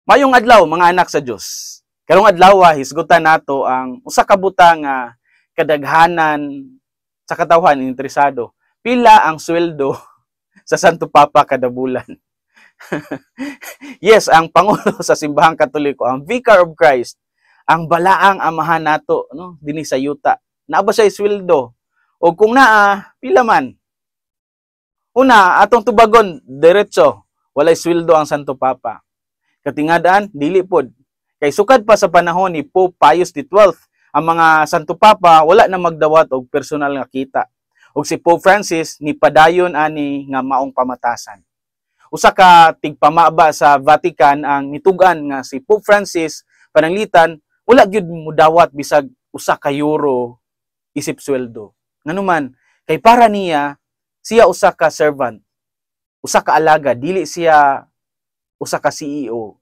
Mayong adlaw mga anak sa Dios. Karong adlaw hisgutan nato ang usa ka butang nga kadaghanan sa katawhan interesado. Pila ang sweldo sa Santo Papa kada bulan? Yes, ang pangulo sa simbahang Katoliko, ang Vicar of Christ, ang balaang amahan nato, no, dinhi sa yuta. Naa ba siya sweldo? O kung naa, pila man? Una, atong tubagon diretso, walay sweldo ang Santo Papa. Katingadaan, dili pod. Kay sukad pa sa panahon ni Pope Pius XII, ang mga Santo Papa wala na magdawat og personal nga kita. Ug si Pope Francis ni padayon ani nga maong pamatasan. Usa ka tigpamaba sa Vatican ang nitugan nga si Pope Francis pananglitan wala gyud mudawat bisag usa ka euro isip sweldo. Nganuman kay para niya siya usa ka servant, usa ka alaga, dili siya usa ka CEO.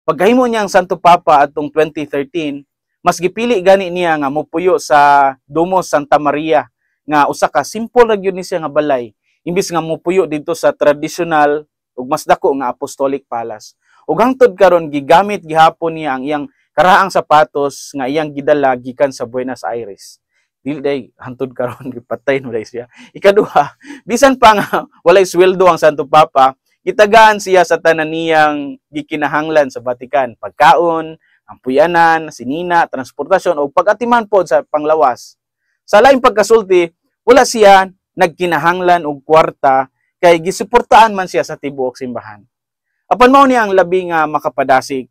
Pagkahimo niya ang Santo Papa atong 2013, mas gipili gani niya nga mopuyo sa Domo Santa Maria nga usa ka simple ra gyud ni siya nga balay, imbis nga mopuyo dito sa traditional ug mas dako nga Apostolic Palace. Ug hangtod karon gigamit gihapon niya ang iyang karaang sapatos nga iyang gidala gikan sa Buenos Aires. Dili day hangtod karon gipatay no day siya. Ikaduha, bisan pa nga walay sweldo ang Santo Papa, gitagaan siya sa tanan niyang gikinahanglan sa Vatican, pagkaon, ang puyanan, sinina, transportasyon o pag-atiman pod sa panglawas. Sa laing pagkasulti, wala siya nagkinahanglan og kwarta kay gisuportaan man siya sa tibuok simbahan. Apan mao ni ang labi nga makapadasig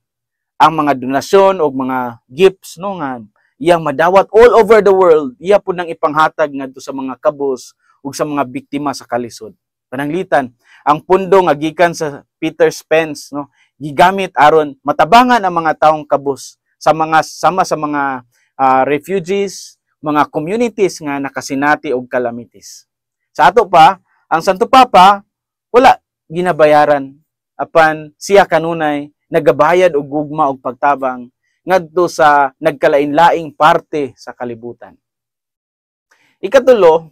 ang mga donasyon o mga gifts no nga iyang madawat all over the world, iya pud nang ipanghatag ngadto sa mga kabus ug sa mga biktima sa kalisod. Pananglitan, ang pundo nga gikan sa Peter Spence no gigamit aron matabangan ang mga taong kabus sa mga refugees, mga communities nga nakasinati og calamities. Sa ato pa, ang Santo Papa wala ginabayaran apan siya kanunay nagabayad og gugma og pagtabang ngadto sa nagkalain-laing parte sa kalibutan. Ikatulo,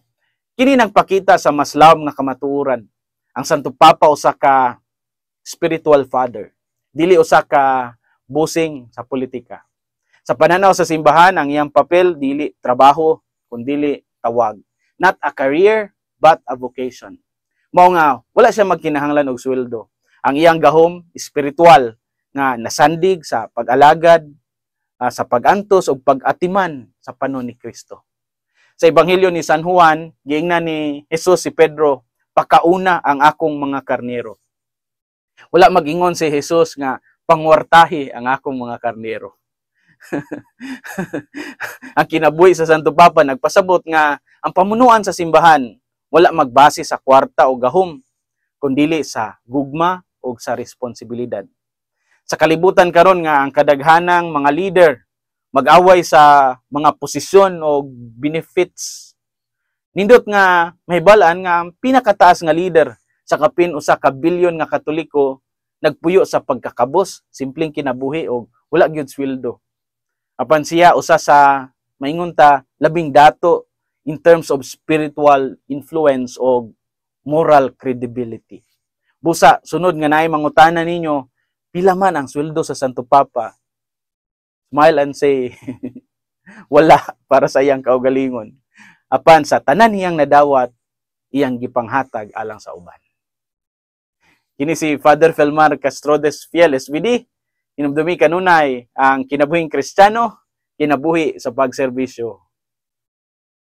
kini nagpakita sa maslawom nga kamatuoran. Ang Santo Papa usa ka spiritual father, dili usa ka busing sa politika. Sa pananaw sa simbahan, ang iyang papel dili trabaho kundi tawag. Not a career but a vocation. Mao nga wala siya magkinahanglan og sweldo. Ang iyang gahom spiritual nga nasandig sa pag-alagad, sa pag-antos ug pag-atiman sa panon ni Kristo. Sa Ebanghelyo ni San Juan, giingnan ni Jesus si Pedro, pakauna ang akong mga karnero. Wala mag-ingon si Jesus nga pangwartahi ang akong mga karnero. Ang kinabuhi sa Santo Papa nagpasabot nga ang pamunuan sa simbahan wala magbase sa kwarta o gahom, kundi sa gugma o sa responsibilidad. Sa kalibutan karon nga ang kadaghanang mga leader mag-away sa mga posisyon o benefits. Nindot nga mahibalaan nga pinakataas nga leader sa kapin usa ka bilyon nga Katoliko nagpuyo sa pagkakabos, simpleng kinabuhi o wala gyud sweldo. Apan siya usa sa maingon ta labing dato in terms of spiritual influence o moral credibility. Busa sunod nga naay mangutana ninyo, pila man ang sweldo sa Santo Papa? Smile and say, wala para sa iyang kaugalingon. Apan sa tanan niyang nadawat, iyang gipanghatag alang sa uban. Kini si Father Felmar Castrodes Fiel, SVD, hinumdumi kanunay ang kinabuhing Kristiyano, kinabuhi sa pagserbisyo.